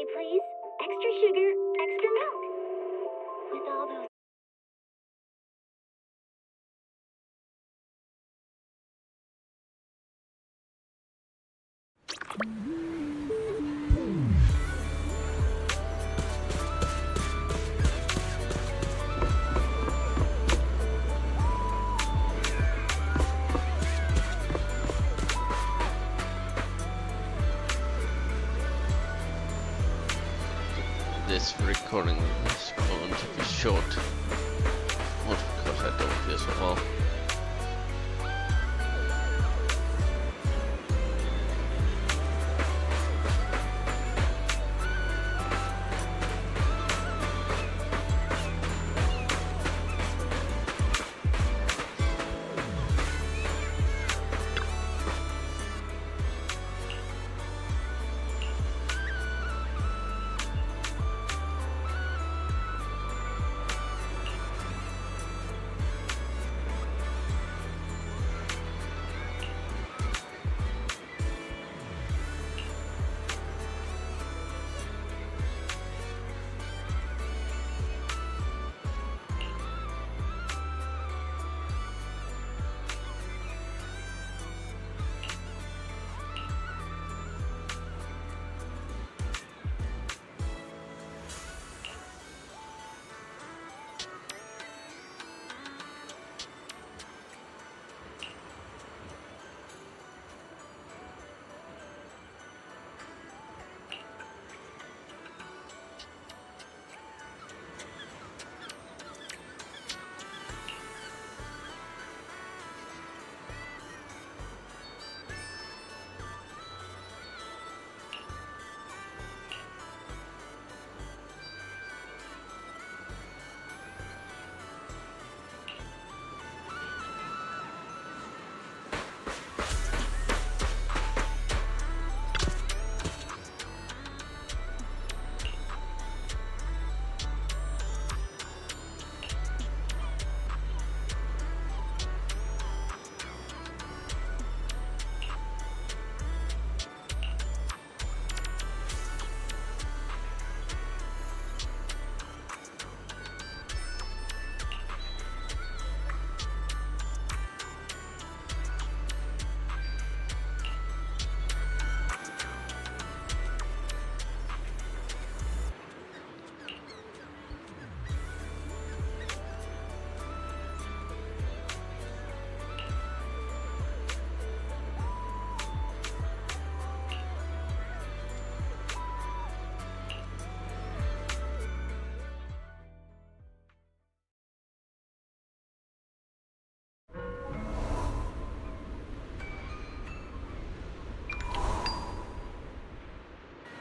latte, please. Extra sugar, extra milk. With all those... This recording is going to be short. Not because I don't feel so well.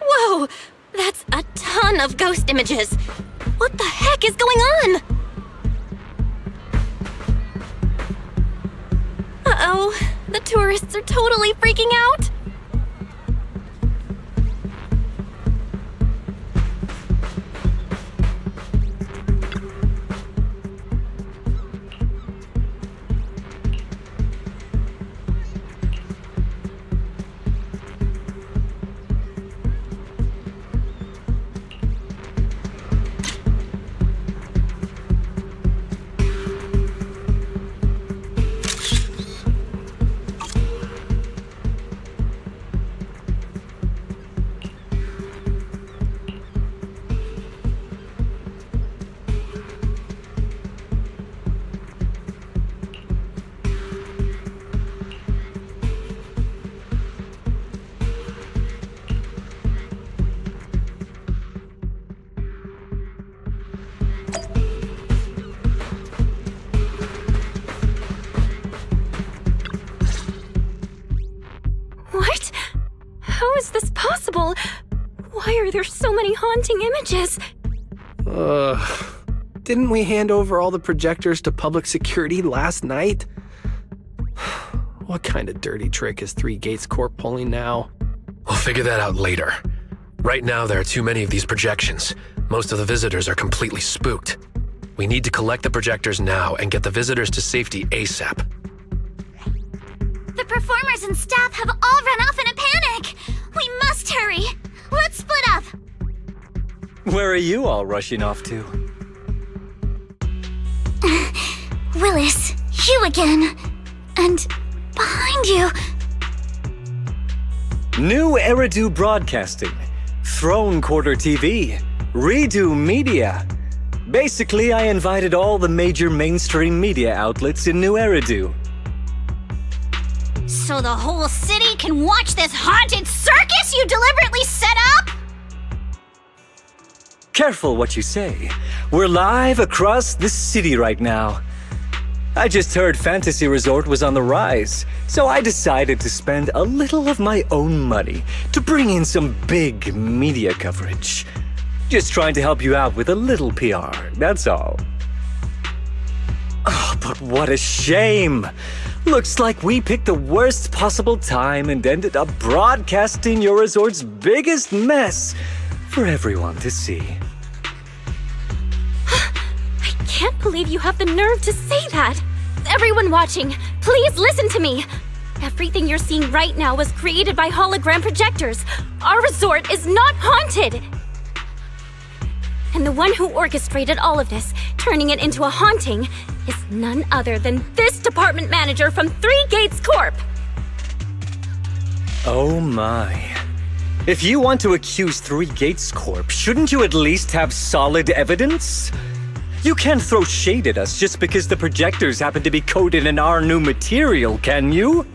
Whoa! That's a ton of ghost images! What the heck is going on? Uh-oh, the tourists are totally freaking out! What? How is this possible? Why are there so many haunting images? Didn't we hand over all the projectors to public security last night? What kind of dirty trick is Three Gates Corp pulling now? We'll figure that out later. Right now, there are too many of these projections. Most of the visitors are completely spooked. We need to collect the projectors now and get the visitors to safety ASAP. The performers and staff have all run off in a panic! We must hurry! Let's split up! Where are you all rushing off to? Willis, you again. And behind you. New Eridu Broadcasting, Throne Quarter TV, Redo Media. Basically, I invited all the major mainstream media outlets in New Eridu. So the whole city can watch this haunted circus you deliberately set up? Careful what you say. We're live across the city right now. I just heard Fantasy Resort was on the rise, so I decided to spend a little of my own money to bring in some big media coverage. Just trying to help you out with a little PR, that's all. Oh, but what a shame! Looks like we picked the worst possible time and ended up broadcasting your resort's biggest mess for everyone to see. I can't believe you have the nerve to say that. Everyone watching, please listen to me. Everything you're seeing right now was created by hologram projectors. Our resort is not haunted. And the one who orchestrated all of this, turning it into a haunting, is none other than this department manager from Three Gates Corp. Oh my. If you want to accuse Three Gates Corp, shouldn't you at least have solid evidence? You can't throw shade at us just because the projectors happen to be coated in our new material, can you?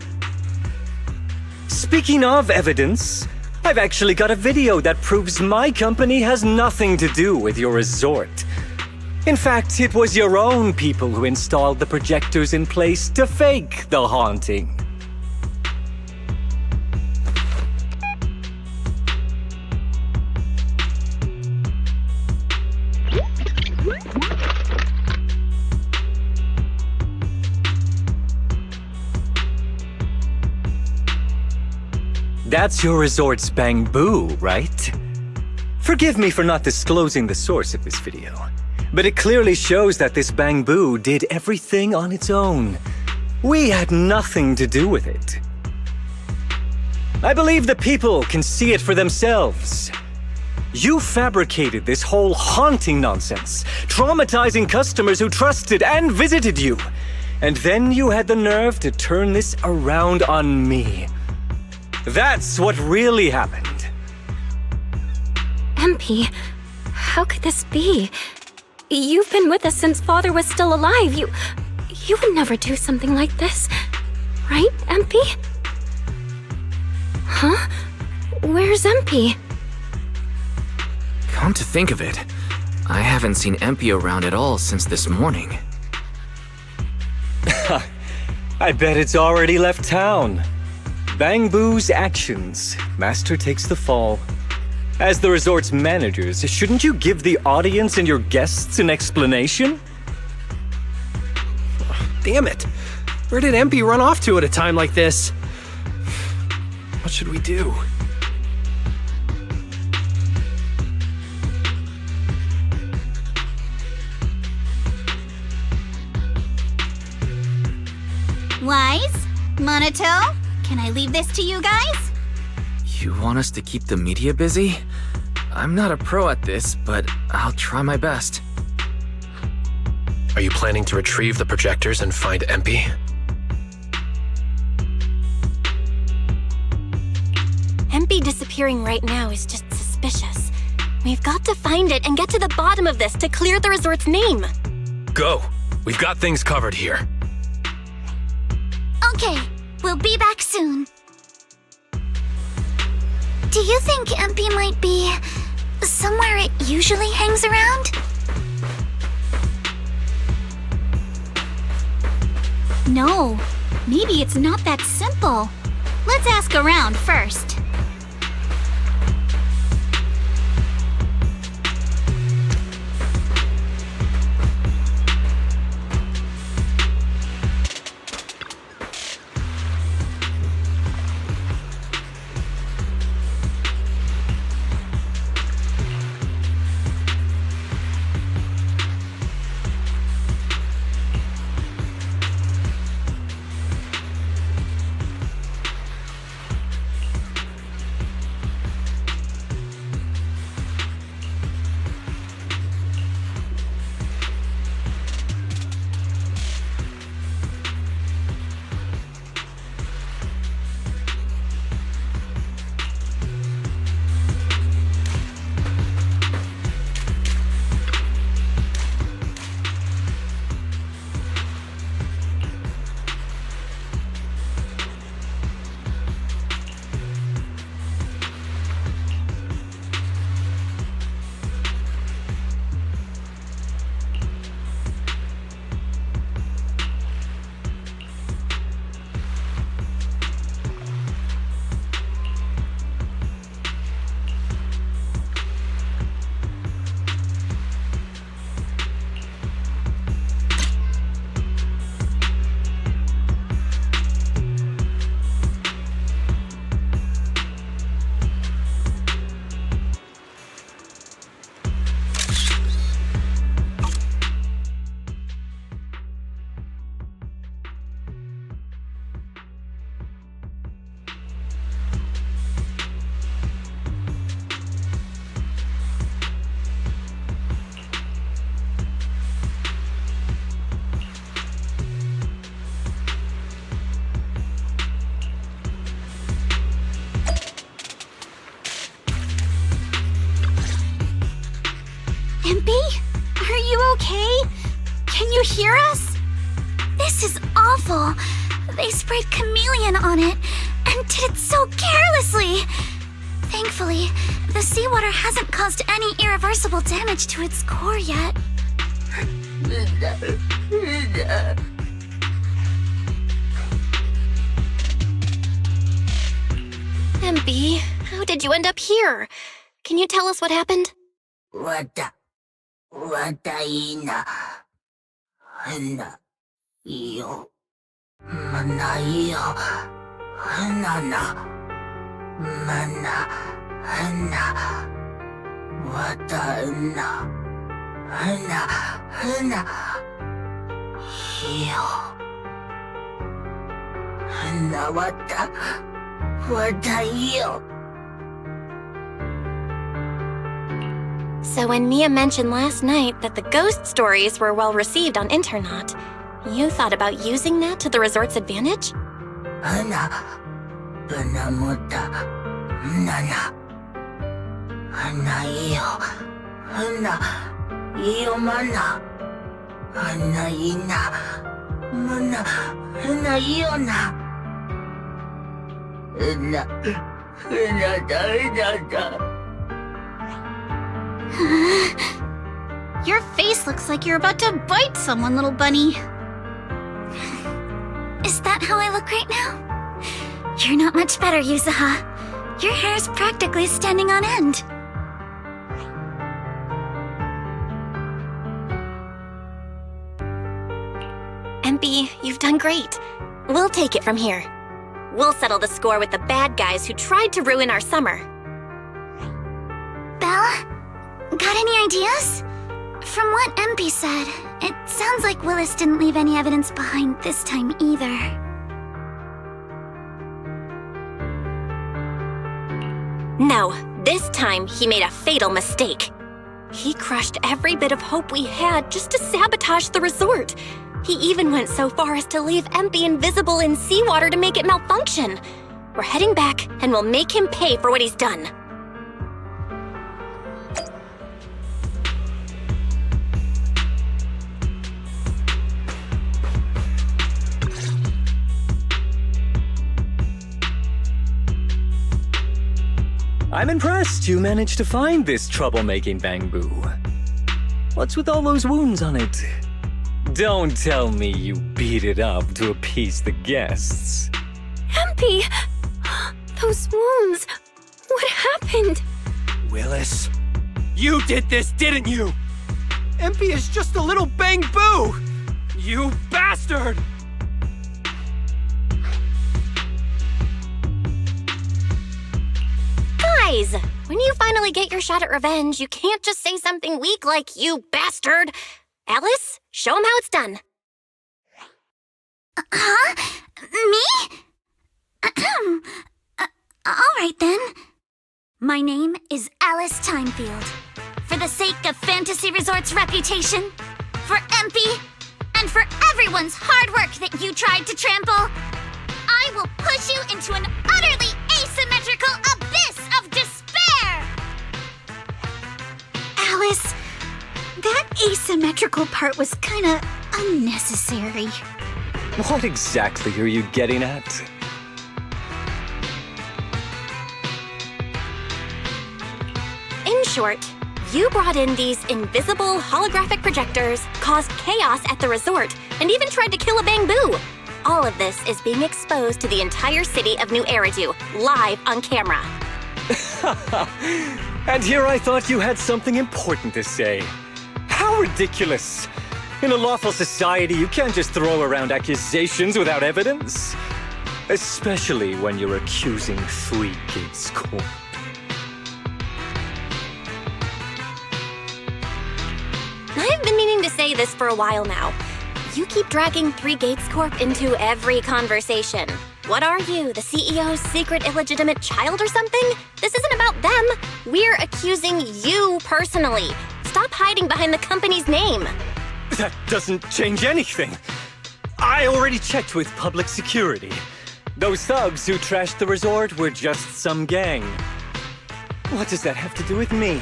Speaking of evidence, I've actually got a video that proves my company has nothing to do with your resort. In fact, it was your own people who installed the projectors in place to fake the haunting. That's your resort's Bang-Boo, right? Forgive me for not disclosing the source of this video, but it clearly shows that this Bang-Boo did everything on its own. We had nothing to do with it. I believe the people can see it for themselves. You fabricated this whole haunting nonsense, traumatizing customers who trusted and visited you. And then you had the nerve to turn this around on me. That's what really happened. MP, how could this be? You've been with us since Father was still alive. You would never do something like this. Right, MP? Huh? Where's MP? Come to think of it, I haven't seen MP around at all since this morning. I bet it's already left town. Bang-Boo's actions. Master takes the fall. As the resort's managers, shouldn't you give the audience and your guests an explanation? Damn it. Where did MP run off to at a time like this? What should we do? Wise? Monato? Can I leave this to you guys? You want us to keep the media busy? I'm not a pro at this, but I'll try my best. Are you planning to retrieve the projectors and find MP? MP disappearing right now is just suspicious. We've got to find it and get to the bottom of this to clear the resort's name. Go! We've got things covered here. Okay, we'll be back soon. Do you think MP might be somewhere it usually hangs around? No, maybe it's not that simple. Let's ask around first. Impy? Are you okay? Can you hear us? This is awful. They sprayed chameleon on it and did it so carelessly. Thankfully, the seawater hasn't caused any irreversible damage to its core yet. Empy, how did you end up here? Can you tell us what happened? So when Mia mentioned last night that the ghost stories were well received on Internaut, you thought about using that to the resort's advantage? Your face looks like you're about to bite someone, little bunny. Is that how I look right now? You're not much better, Yuzuha. Your hair's practically standing on end. Empy, you've done great. We'll take it from here. We'll settle the score with the bad guys who tried to ruin our summer. Belle? Got any ideas? From what MP said, it sounds like Willis didn't leave any evidence behind this time either. No, this time he made a fatal mistake. He crushed every bit of hope we had just to sabotage the resort. He even went so far as to leave Empy invisible in seawater to make it malfunction. We're heading back, and we'll make him pay for what he's done. I'm impressed you managed to find this troublemaking Bangboo. What's with all those wounds on it? Don't tell me you beat it up to appease the guests. Empy! Those wounds! What happened? Willis, you did this, didn't you? MP is just a little Bangboo! You bastard! Guys, when you finally get your shot at revenge, you can't just say something weak like, "You bastard!" Alice, show him how it's done. Huh? Me? All right then. My name is Alice Timefield. For the sake of Fantasy Resort's reputation, for MP, and for everyone's hard work that you tried to trample, I will push you into an utterly asymmetrical abyss of despair! Alice, that asymmetrical part was kinda unnecessary. What exactly are you getting at? In short, you brought in these invisible holographic projectors, caused chaos at the resort, and even tried to kill a Bangboo. All of this is being exposed to the entire city of New Eridu, live on camera. And here I thought you had something important to say. How ridiculous! In a lawful society, you can't just throw around accusations without evidence. Especially when you're accusing Three Gates Corp. I've been meaning to say this for a while now. You keep dragging Three Gates Corp into every conversation. What are you, the CEO's secret illegitimate child or something? This isn't about them. We're accusing you personally. Stop hiding behind the company's name. That doesn't change anything. I already checked with public security. Those thugs who trashed the resort were just some gang. What does that have to do with me?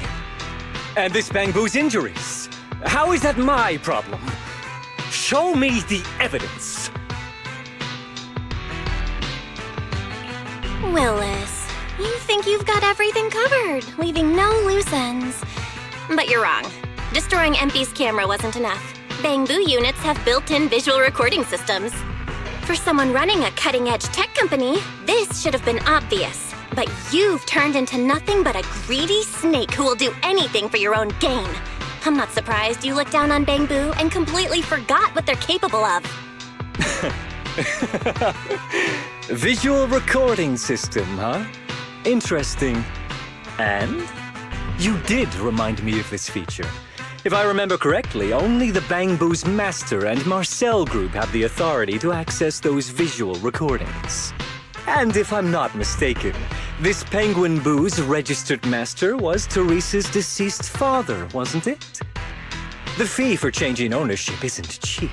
And this Bangbu's injuries. How is that my problem? Show me the evidence. Willis, you think you've got everything covered, leaving no loose ends. But you're wrong. Destroying MP's camera wasn't enough. Bangbu units have built-in visual recording systems. For someone running a cutting-edge tech company, this should have been obvious. But you've turned into nothing but a greedy snake who will do anything for your own gain. I'm not surprised you looked down on Bangbu and completely forgot what they're capable of. Visual recording system, huh? Interesting. And? You did remind me of this feature. If I remember correctly, only the Bangbu's Master and Marcel Group have the authority to access those visual recordings. And if I'm not mistaken, this Penguin Boo's registered master was Teresa's deceased father, wasn't it? The fee for changing ownership isn't cheap,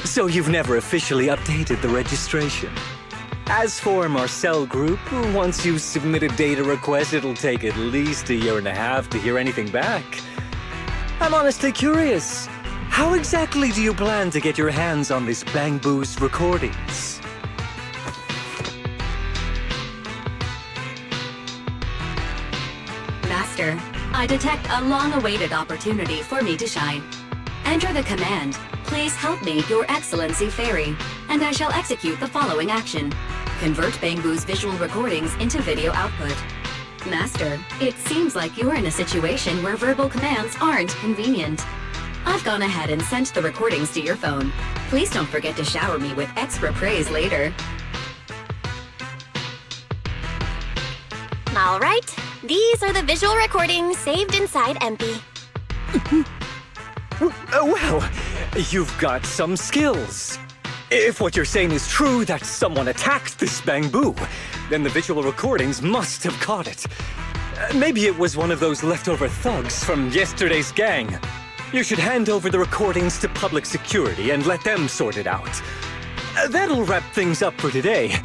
so you've never officially updated the registration. As for Marcel Group, once you submit a data request, it'll take at least 1.5 years to hear anything back. I'm honestly curious. How exactly do you plan to get your hands on this Bangbu's recordings? Master, I detect a long-awaited opportunity for me to shine. Enter the command, "Please help me, Your Excellency Fairy," and I shall execute the following action. Convert Bangbu's visual recordings into video output. Master, it seems like you're in a situation where verbal commands aren't convenient. I've gone ahead and sent the recordings to your phone. Please don't forget to shower me with extra praise later. All right, these are the visual recordings saved inside MP. Well, you've got some skills. If what you're saying is true, that someone attacked this Bangbu, then the visual recordings must have caught it. Maybe it was one of those leftover thugs from yesterday's gang. You should hand over the recordings to public security and let them sort it out. That'll wrap things up for today.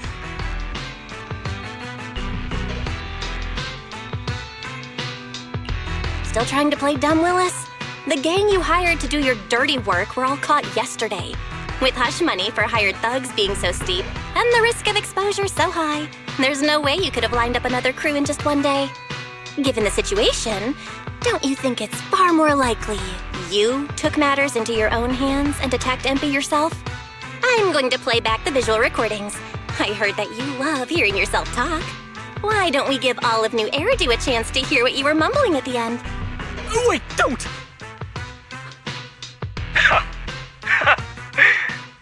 Still trying to play dumb, Willis? The gang you hired to do your dirty work were all caught yesterday. With hush money for hired thugs being so steep, and the risk of exposure so high, there's no way you could have lined up another crew in just one day. Given the situation, don't you think it's far more likely you took matters into your own hands and attacked MP yourself? I'm going to play back the visual recordings. I heard that you love hearing yourself talk. Why don't we give all of New Eridu a chance to hear what you were mumbling at the end? Wait, don't!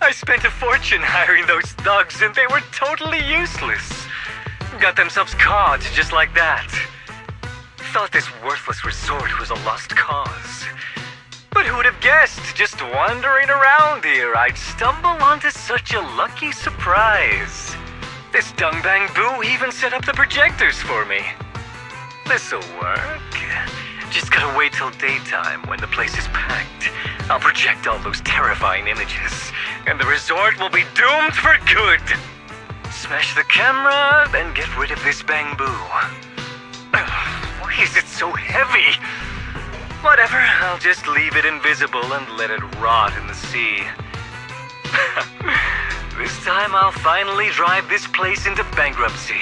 I spent a fortune hiring those thugs and they were totally useless. Got themselves caught just like that. Thought this worthless resort was a lost cause. But who would have guessed, just wandering around here, I'd stumble onto such a lucky surprise. This Dung Bangbu even set up the projectors for me. This'll work. Just gotta wait till daytime when the place is packed. I'll project all those terrifying images, and the resort will be doomed for good. Smash the camera, then get rid of this Bangbu. Why is it so heavy? Whatever, I'll just leave it invisible and let it rot in the sea. This time I'll finally drive this place into bankruptcy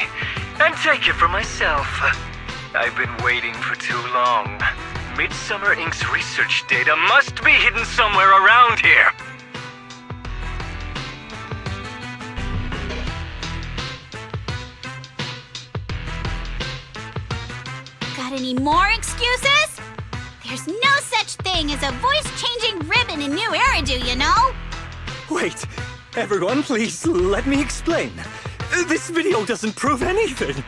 and take it for myself. I've been waiting for too long. Midsummer Inc.'s research data must be hidden somewhere around here. Got any more excuses? There's no such thing as a voice-changing ribbon in New Eridu, you know? Wait, everyone, please let me explain. This video doesn't prove anything.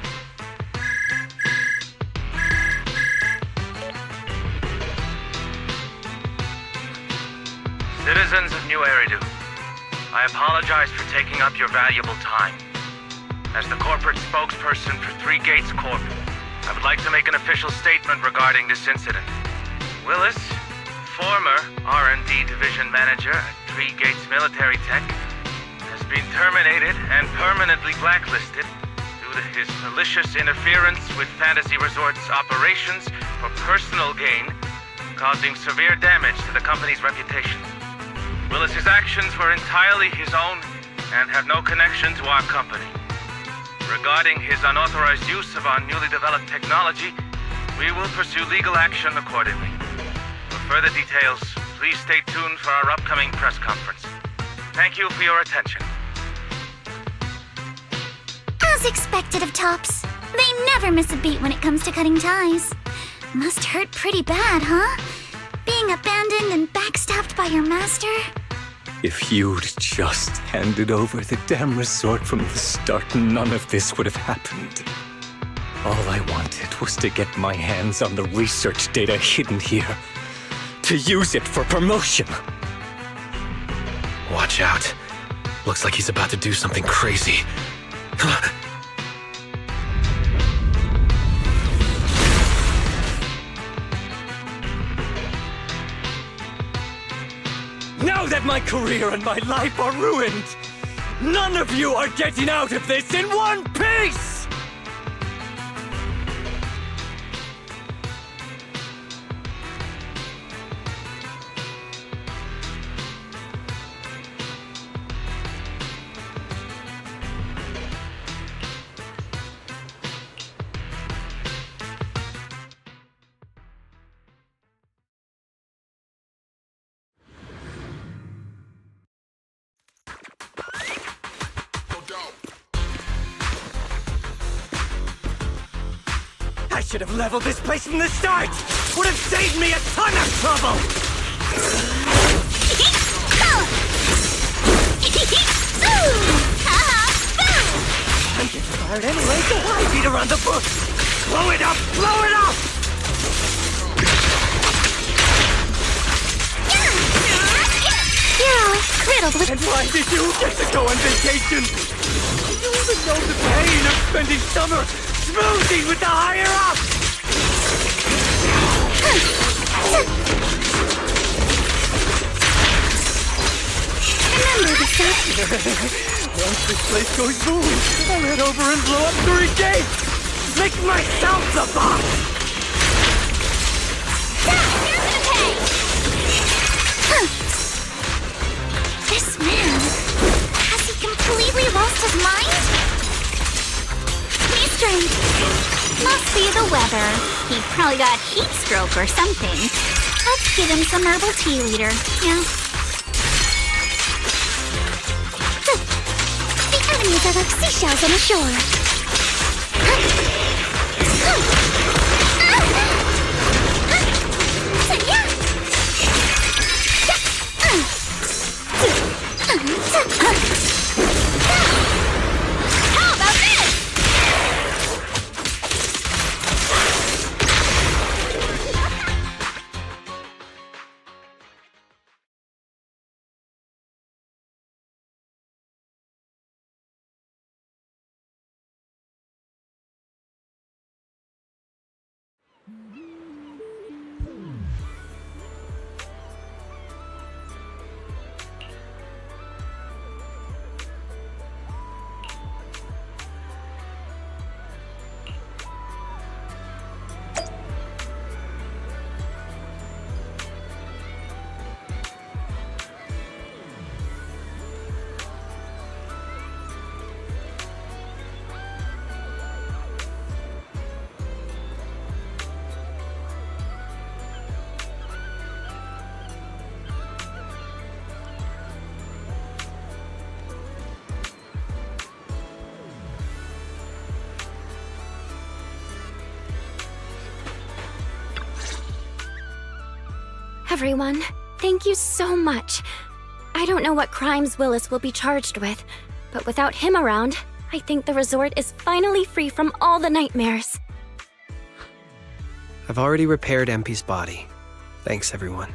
Citizens of New Eridu, I apologize for taking up your valuable time. As the corporate spokesperson for Three Gates Corp, I would like to make an official statement regarding this incident. Willis, former R&D division manager at Three Gates Military Tech, has been terminated and permanently blacklisted due to his malicious interference with Fantasy Resort's operations for personal gain causing severe damage to the company's reputation. Willis's actions were entirely his own and have no connection to our company. Regarding his unauthorized use of our newly developed technology, we will pursue legal action accordingly. For further details, please stay tuned for our upcoming press conference. Thank you for your attention. As expected of Tops, they never miss a beat when it comes to cutting ties. Must hurt pretty bad, huh? Being abandoned and backstabbed by your master? If you'd just handed over the damn resort from the start, none of this would have happened. All I wanted was to get my hands on the research data hidden here, to use it for promotion. Watch out. Looks like he's about to do something crazy. Now that my career and my life are ruined, none of you are getting out of this in one piece! I should have leveled this place from the start! Would have saved me a ton of trouble! I'm getting fired anyway, so why beat around the bush? Blow it up! Blow it up! You're always riddled with... And why did you get to go on vacation? Do you even know the pain of spending summer smoothing with the higher-ups? Remember the stuff? Once this place goes boom, I'll head over and blow up 3 gates! Make myself the boss! This man, has he completely lost his mind? He's drained. Must be the weather. He probably got heat stroke or something. Let's give him some herbal tea leader. Yeah. The enemies are like seashells on the shore. How about this? Everyone, thank you so much. I don't know what crimes Willis will be charged with, but without him around, I think the resort is finally free from all the nightmares. I've already repaired MP's body. Thanks, everyone.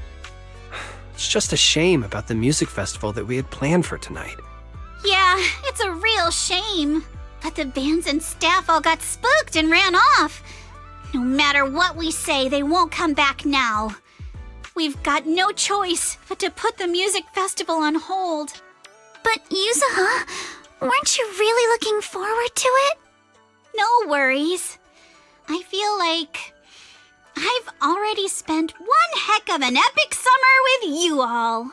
It's just a shame about the music festival that we had planned for tonight. Yeah, it's a real shame. But the bands and staff all got spooked and ran off. No matter what we say, they won't come back now. We've got no choice but to put the music festival on hold. But Yuzuha, weren't you really looking forward to it? No worries. I feel like I've already spent one heck back of an epic summer with you all.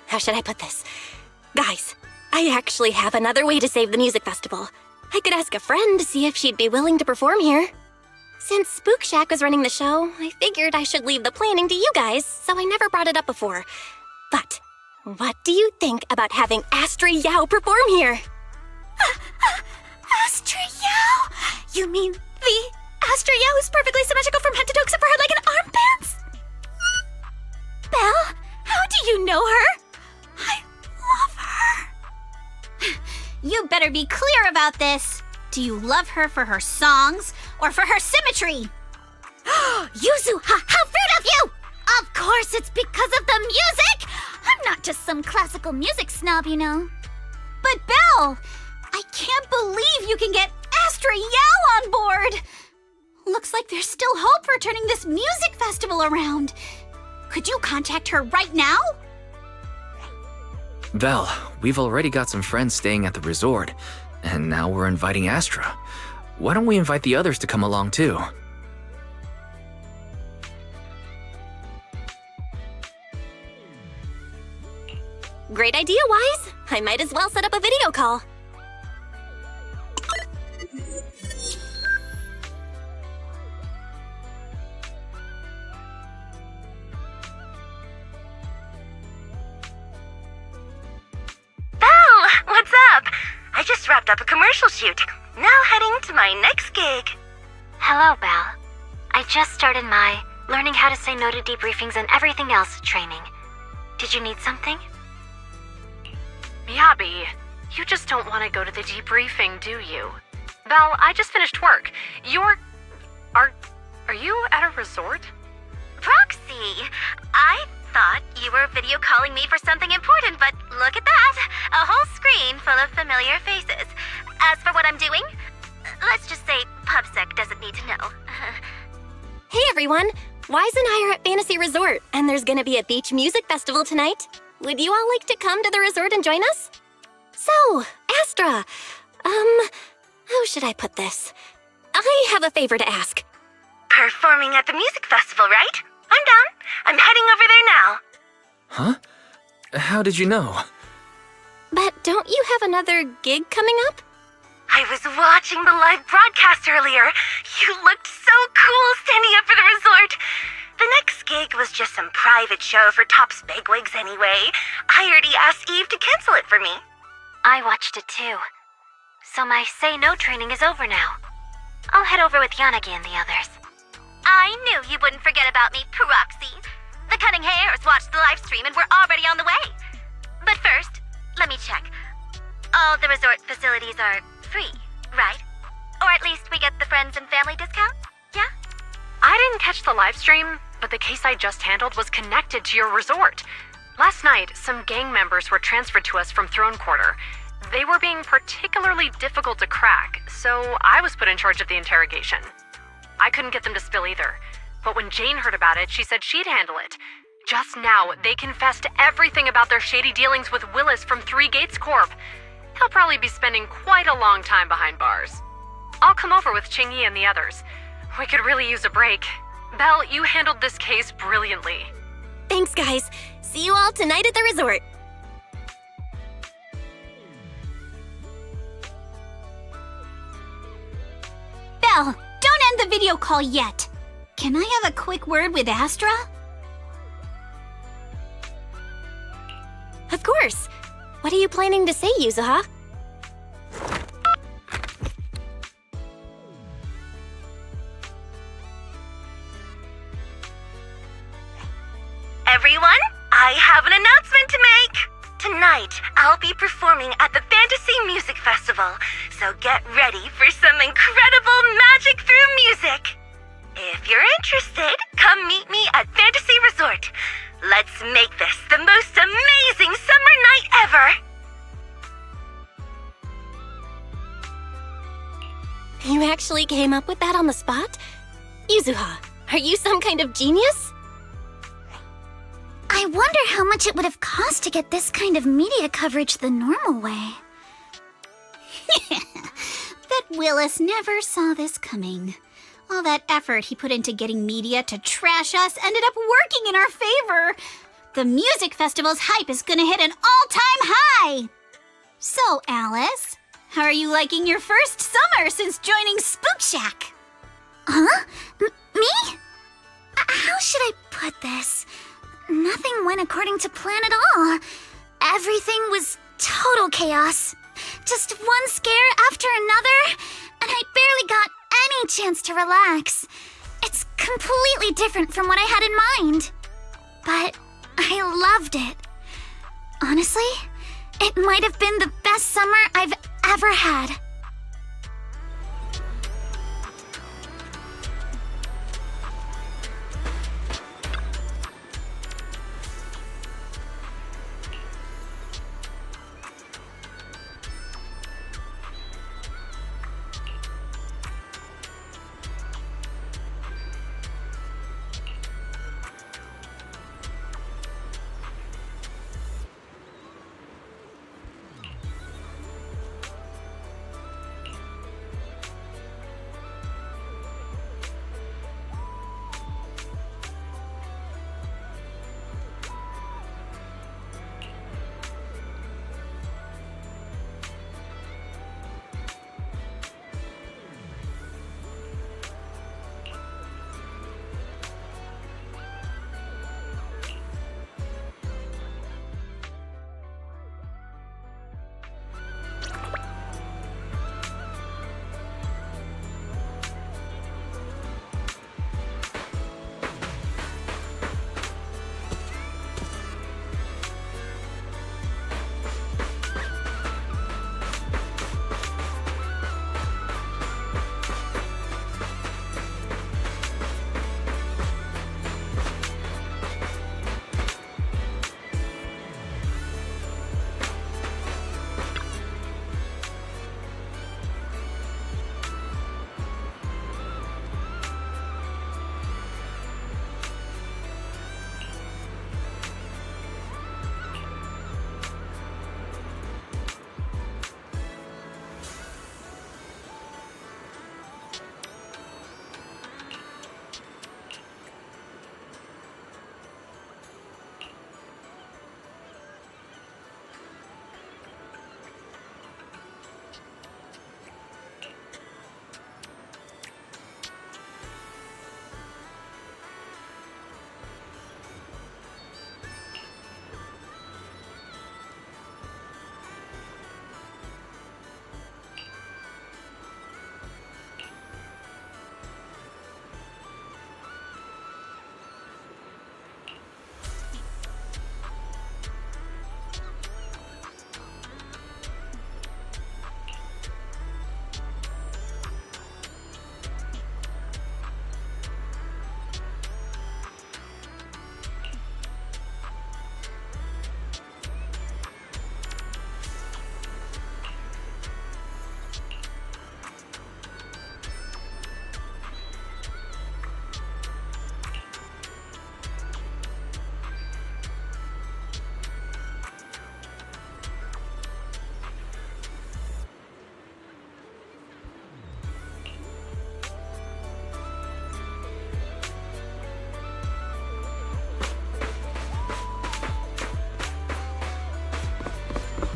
How should I put this? Guys, I actually have another way to save the music festival. I could ask a friend to see if she'd be willing to perform here. Since Spook Shack was running the show, I figured I should leave the planning to you guys, so I never brought it up before. But what do you think about having Astra Yao perform here? Astra Yao? You mean the Astra Yao who's perfectly symmetrical from head to toe except for her leg and armpits? Belle, how do you know her? I love her. You better be clear about this. Do you love her for her songs or for her symmetry? Yuzu, how rude of you! Of course it's because of the music! I'm not just some classical music snob, you know. But Belle, I can't believe you can get Astra Yao on board. Looks like there's still hope for turning this music festival around. Could you contact her right now? Val, we've already got some friends staying at the resort, and now we're inviting Astra. Why don't we invite the others to come along too? Great idea, Wise. I might as well set up a video call. What's up? I just wrapped up a commercial shoot. Now heading to my next gig. Hello, Belle. I just started my learning how to say no to debriefings and everything else training. Did you need something? Miyabi, you just don't want to go to the debriefing, do you? Belle, I just finished work. Are you at a resort? Proxy, I thought you were video calling me for something important, but look at that! A whole screen full of familiar faces. As for what I'm doing, let's just say PubSec doesn't need to know. Hey everyone! Wise and I are at Fantasy Resort, and there's gonna be a beach music festival tonight. Would you all like to come to the resort and join us? So, Astra, how should I put this? I have a favor to ask. Performing at the music festival, right? I'm down. I'm heading over there now. Huh? How did you know? But don't you have another gig coming up? I was watching the live broadcast earlier. You looked so cool standing up for the resort. The next gig was just some private show for Topps bigwigs anyway. I already asked Eve to cancel it for me. I watched it too. So my say no training is over now. I'll head over with Yanagi and the others. I knew you wouldn't forget about me, Proxy. The Cunning Hares watched the live stream and we're already on the way. But first, let me check. All the resort facilities are free, right? Or at least we get the friends and family discount, yeah? I didn't catch the live stream, but the case I just handled was connected to your resort. Last night, some gang members were transferred to us from Throne Quarter. They were being particularly difficult to crack, so I was put in charge of the interrogation. I couldn't get them to spill either, but when Jane heard about it, she said she'd handle it. Just now, they confessed everything about their shady dealings with Willis from Three Gates Corp. He'll probably be spending quite a long time behind bars. I'll come over with Qingyi and the others. We could really use a break. Belle, you handled this case brilliantly. Thanks, guys. See you all tonight at the resort. Belle, don't end the video call yet. Can I have a quick word with Astra? Of course. What are you planning to say, Yuzuha? Everyone, I have an announcement to make. Tonight, I'll be performing at the Fantasy Music Festival, so get ready for some incredible magic through music. If you're interested, come meet me at Fantasy Resort. Let's make this the most amazing summer night ever! You actually came up with that on the spot? Yuzuha, are you some kind of genius? I wonder how much it would have cost to get this kind of media coverage the normal way. That Willis never saw this coming. All that effort he put into getting media to trash us ended up working in our favor. The music festival's hype is gonna hit an all-time high! So, Alice, how are you liking your first summer since joining Spook Shack? Huh? Me? How should I put this? Nothing went according to plan at all. Everything was total chaos. Just one scare after another, and I barely got any chance to relax. It's completely different from what I had in mind. But I loved it. Honestly, it might have been the best summer I've ever had.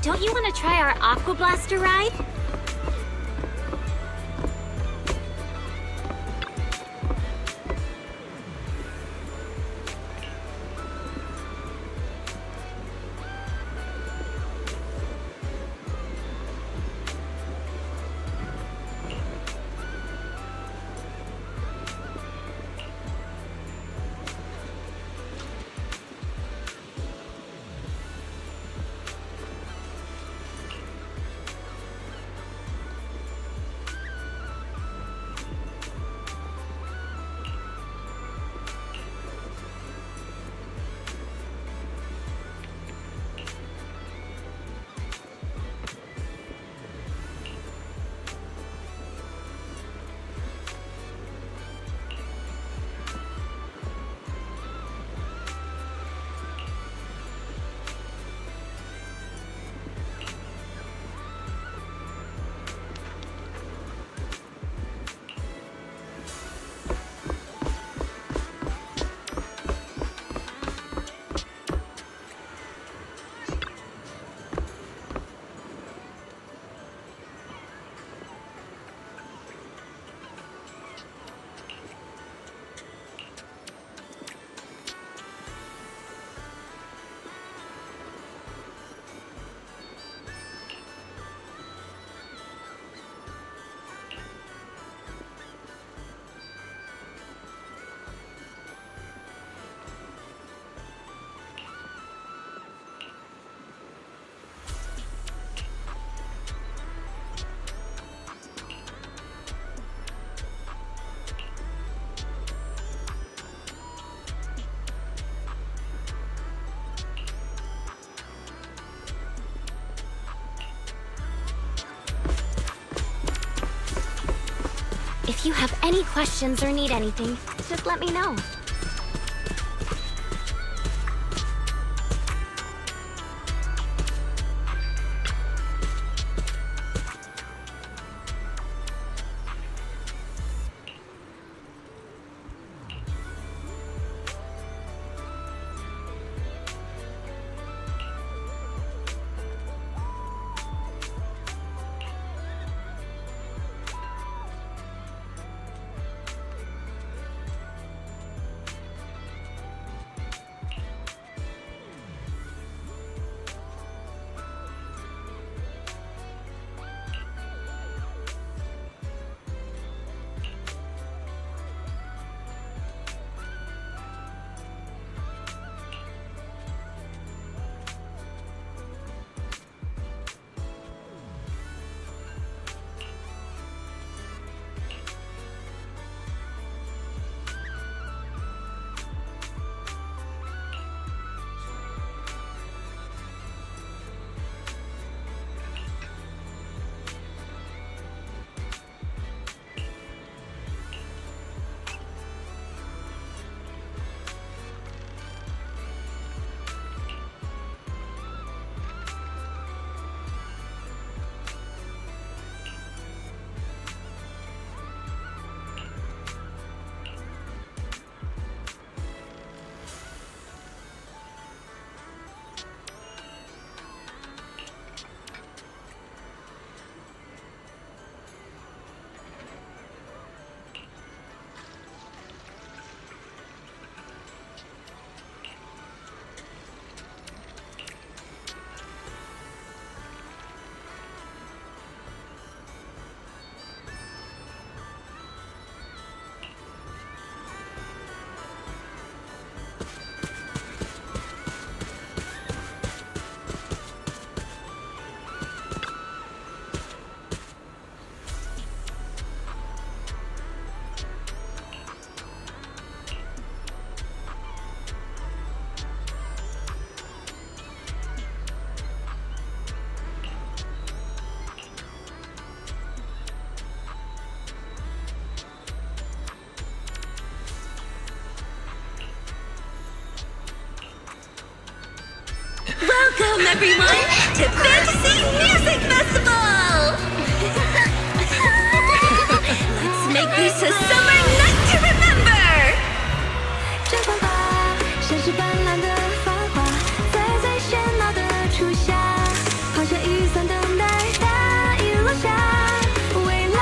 Don't you want to try our Aqua Blaster ride? If you have any questions or need anything, just let me know. Welcome, everyone, to Fantasy Music Festival! Let's make this a summer night to remember! 绽放吧，像是斑斓的繁华，在最喧闹的初夏，抛下雨伞等待大雨落下，未来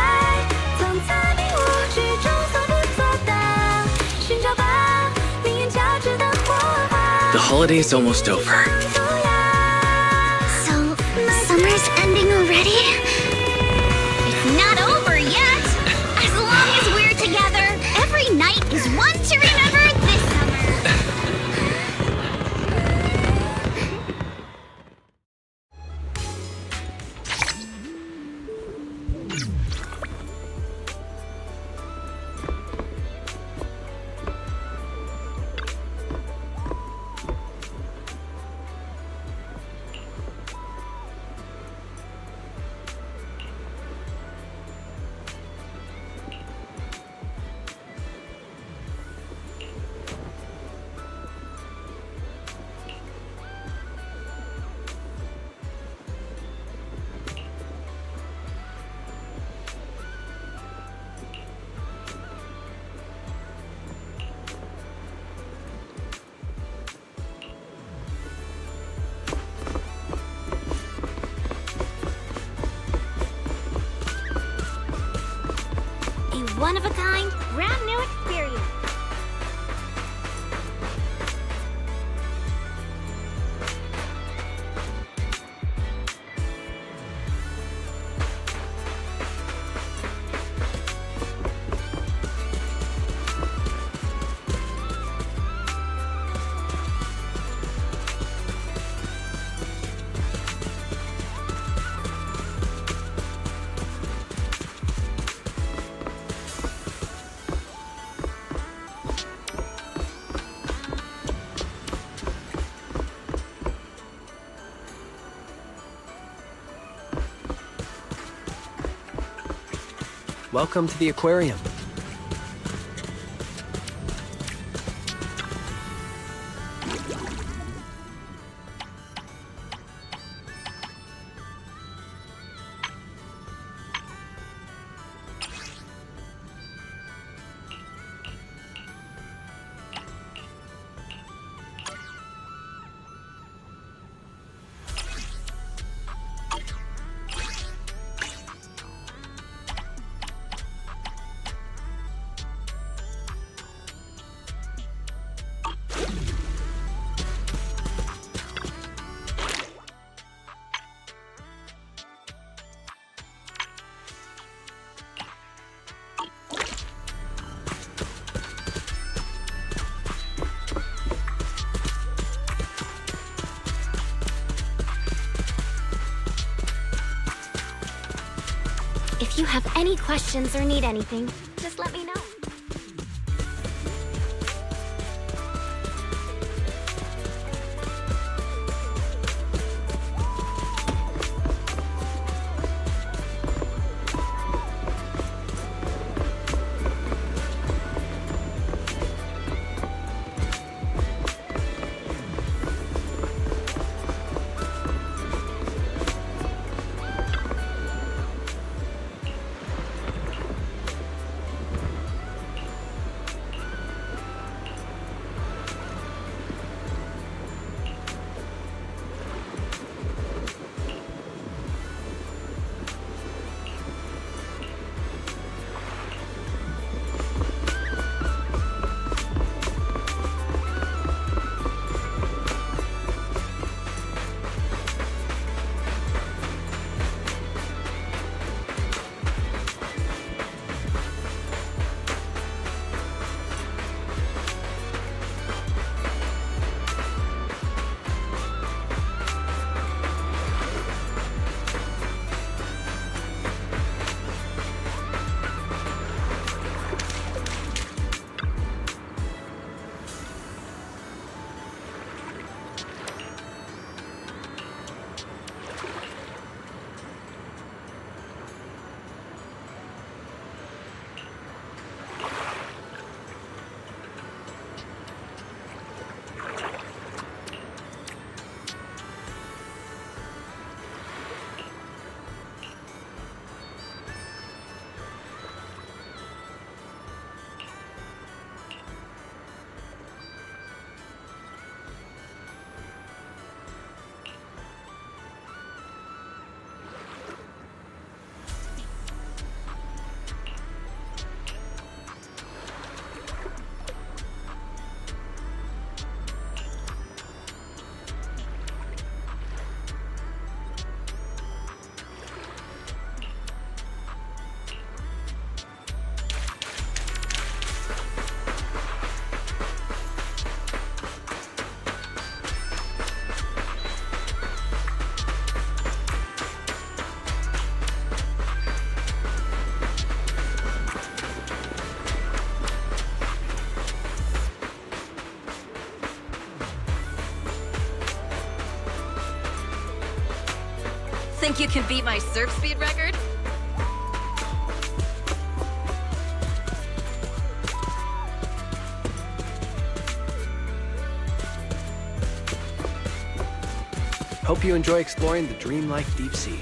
总在你我之中从不作答，寻找吧，命运交织的火花。 The holiday's almost over. Summer's ending already? It's not over yet! As long as we're together, every night is one to remember this summer! One-of-a-kind, brand new experience. Welcome to the aquarium. If you have any questions or need anything, just let me know. Think you can beat my surf speed record? Hope you enjoy exploring the dreamlike deep sea.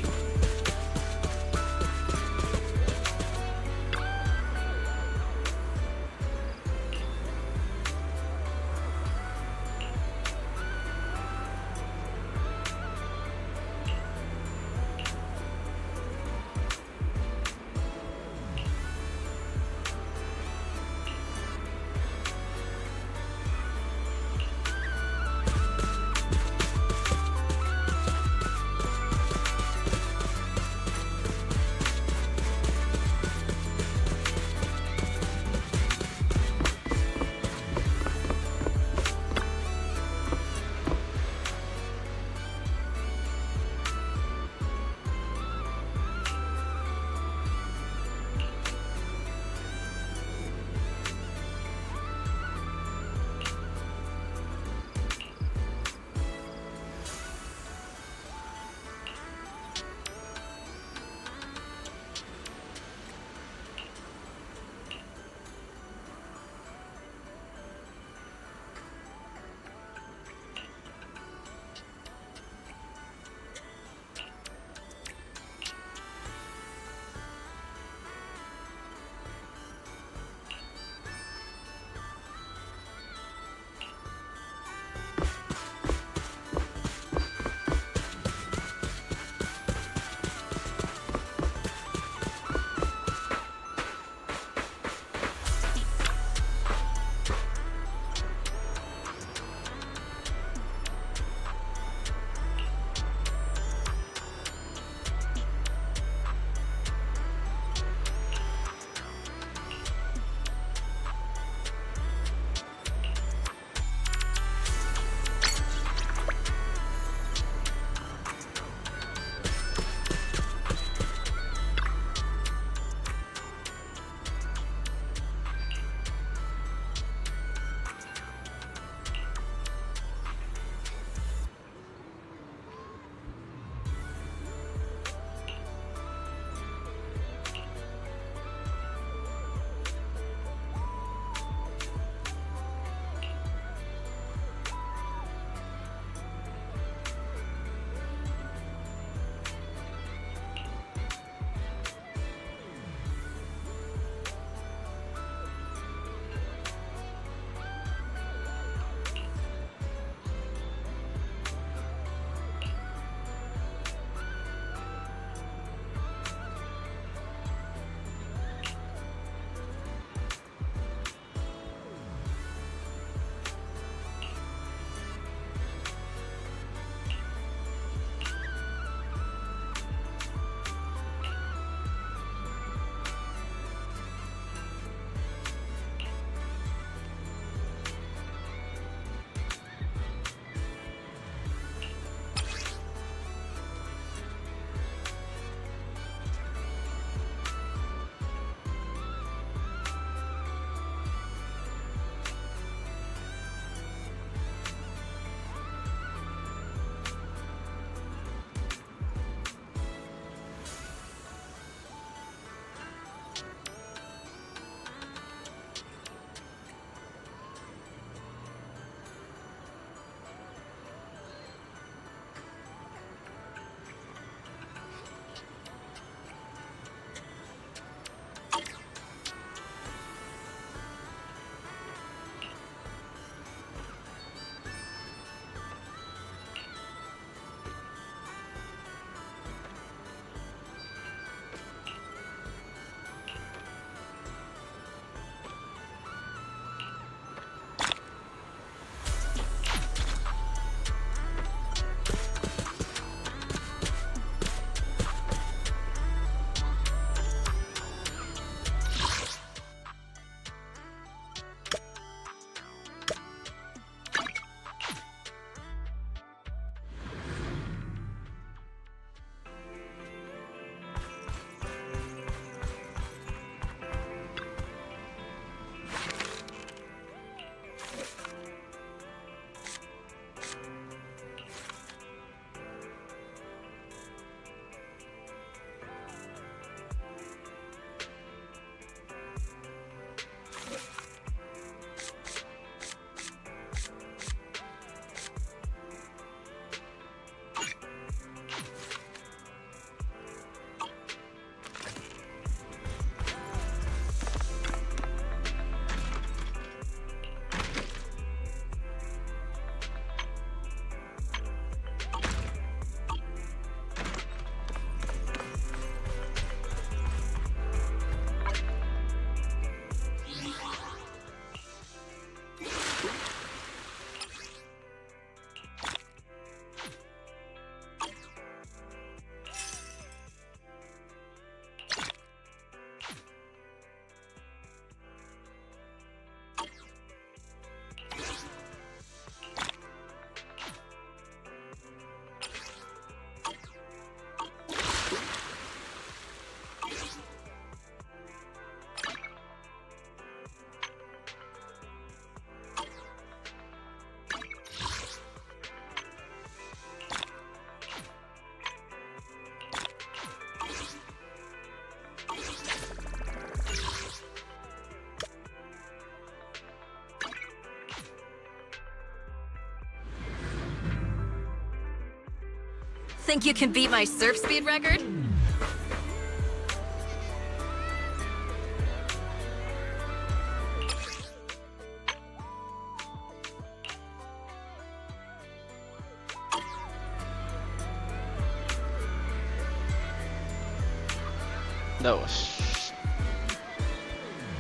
Think you can beat my surf speed record?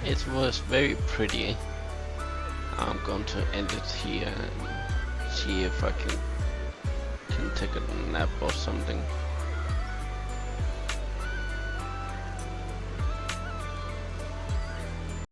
It was very pretty. I'm going to end it here and see if I can take a nap or something.